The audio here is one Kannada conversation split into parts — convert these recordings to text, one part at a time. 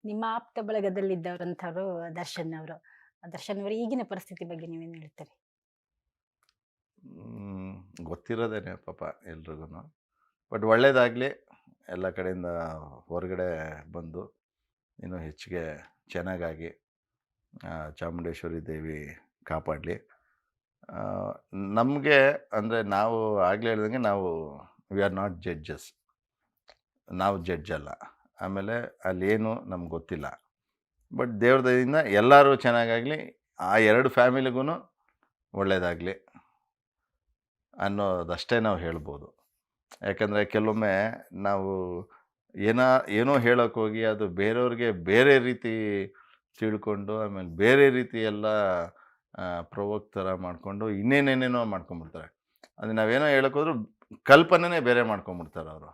ನಿಮ್ಮ ಆಪ್ತ ಬಳಗದಲ್ಲಿದ್ದವರಂಥವ್ರು ದರ್ಶನ್ ಅವರು. ದರ್ಶನ್ ಅವರ ಈಗಿನ ಪರಿಸ್ಥಿತಿ ಬಗ್ಗೆ ನೀವೇನು ಹೇಳ್ತೀರಿ? ಹ್ಮ್, ಗೊತ್ತಿರೋದೇನೆ ಪಾಪ ಎಲ್ರಿಗೂನು. ಬಟ್ ಒಳ್ಳೇದಾಗಲಿ, ಎಲ್ಲ ಕಡೆಯಿಂದ ಹೊರಗಡೆ ಬಂದು ಇನ್ನೂ ಹೆಚ್ಚಿಗೆ ಚೆನ್ನಾಗಾಗಿ ಚಾಮುಂಡೇಶ್ವರಿ ದೇವಿ ಕಾಪಾಡಲಿ. ನಮಗೆ ಅಂದರೆ ನಾವು ಆಗಲೇ ಹೇಳ್ದಂಗೆ ನಾವು ವಿ ಆರ್ ನಾಟ್ ಜಡ್ಜಸ್. ನಾವು ಜಡ್ಜ್ ಅಲ್ಲ. ಆಮೇಲೆ ಅಲ್ಲೇನು ನಮ್ಗೆ ಗೊತ್ತಿಲ್ಲ. ಬಟ್ ದೇವ್ರ ದಯೆಯಿಂದ ಎಲ್ಲರೂ ಚೆನ್ನಾಗಾಗಲಿ, ಆ 2 ಫ್ಯಾಮಿಲಿಗೂ ಒಳ್ಳೆಯದಾಗಲಿ ಅನ್ನೋದಷ್ಟೇ ನಾವು ಹೇಳ್ಬೋದು. ಯಾಕಂದರೆ ಕೆಲವೊಮ್ಮೆ ನಾವು ಏನೋ ಏನೋ ಹೇಳೋಕ್ಕೋಗಿ ಅದು ಬೇರೆಯವ್ರಿಗೆ ಬೇರೆ ರೀತಿ ತಿಳ್ಕೊಂಡು, ಆಮೇಲೆ ಬೇರೆ ರೀತಿ ಎಲ್ಲ ಪ್ರೊವೋಕ್ ಥರ ಮಾಡಿಕೊಂಡು ಇನ್ನೇನೇನೇನೋ ಮಾಡ್ಕೊಂಬಿಡ್ತಾರೆ. ಅದು ನಾವೇನೋ ಹೇಳೋಕ್ಕೋದ್ರೂ ಕಲ್ಪನೆನೇ ಬೇರೆ ಮಾಡ್ಕೊಂಬಿಡ್ತಾರೆ ಅವರು.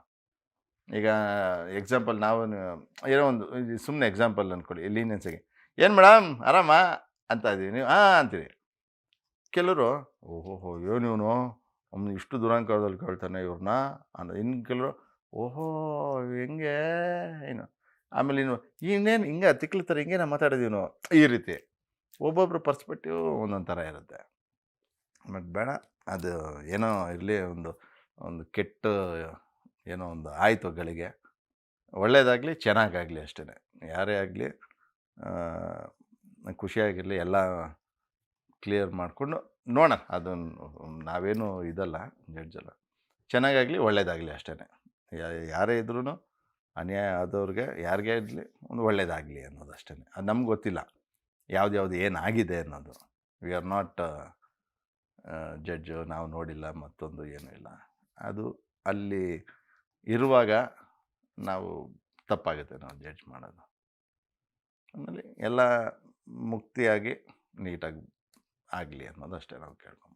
ಈಗ ಎಕ್ಸಾಂಪಲ್ ನಾವು ಏನೋ ಒಂದು ಸುಮ್ಮನೆ ಎಕ್ಸಾಂಪಲ್ ಅಂದ್ಕೊಳ್ಳಿ ಲೀನಿಯನ್ಸಿಗೆ, "ಏನು ಮೇಡಮ್ ಆರಾಮಾ?" ಅಂತ ಇದೀವಿ. ನೀವು "ಹಾಂ" ಅಂತೀರಿ. ಕೆಲವರು "ಓಹೋಹೋ! ಏನು ಇವನು ಅವ್ನು ಇಷ್ಟು ದುರಹಂಕಾರದಲ್ಲಿ ಕೇಳ್ತಾನೆ ಇವ್ರನ್ನ" ಅನ್ನೋ. ಇನ್ನು ಕೆಲವರು "ಓಹೋ! ಹೆಂಗೆ ಏನು" ಆಮೇಲೆ ಇನ್ನು "ಇನ್ನೇನು ಹಿಂಗೆ ತಿಕ್ಲು ಥರ ಹಿಂಗೇನ ಮಾತಾಡೋದು ಇವನು" ಈ ರೀತಿ. ಒಬ್ಬೊಬ್ರ ಪರ್ಸ್ಪೆಕ್ಟಿವ್ ಒಂದೊಂದು ಥರ ಇರುತ್ತೆ. ಬಟ್ ಬೇಡ, ಅದು ಏನೋ ಇರಲಿ, ಒಂದು ಒಂದು ಕೆಟ್ಟ ಏನೋ ಒಂದು ಆಯಿತು ಗಳಿಗೆ. ಒಳ್ಳೆಯದಾಗಲಿ, ಚೆನ್ನಾಗಾಗಲಿ ಅಷ್ಟೇ. ಯಾರೇ ಆಗಲಿ ಖುಷಿಯಾಗಿರಲಿ, ಎಲ್ಲ ಕ್ಲಿಯರ್ ಮಾಡಿಕೊಂಡು ನೋಡೋಣ. ಅದನ್ನು ನಾವೇನು ಇದಲ್ಲ, ಜಡ್ಜ್ ಅಲ್ಲ. ಚೆನ್ನಾಗಾಗಲಿ, ಒಳ್ಳೆಯದಾಗಲಿ ಅಷ್ಟೇ. ಯಾರೇ ಇದ್ರೂ ಅನ್ಯಾಯ ಆದವ್ರಿಗೆ ಯಾರಿಗೇ ಇರಲಿ ಒಂದು ಒಳ್ಳೆಯದಾಗಲಿ ಅನ್ನೋದಷ್ಟೇ. ಅದು ನಮ್ಗೆ ಗೊತ್ತಿಲ್ಲ ಯಾವ್ದು ಏನಾಗಿದೆ ಅನ್ನೋದು. We are not judge. ನಾವು ನೋಡಿಲ್ಲ, ಮತ್ತೊಂದು ಏನೂ ಇಲ್ಲ. ಅದು ಅಲ್ಲಿ ಇರುವಾಗ ನಾವು ತಪ್ಪಾಗುತ್ತೆ ನಾವು ಜಡ್ಜ್ ಮಾಡೋದು. ಆಮೇಲೆ ಎಲ್ಲ ಮುಕ್ತಿಯಾಗಿ ನೀಟಾಗಿ ಆಗಲಿ ಅನ್ನೋದಷ್ಟೇ ನಾವು ಕೇಳ್ಕೊಬೋದು.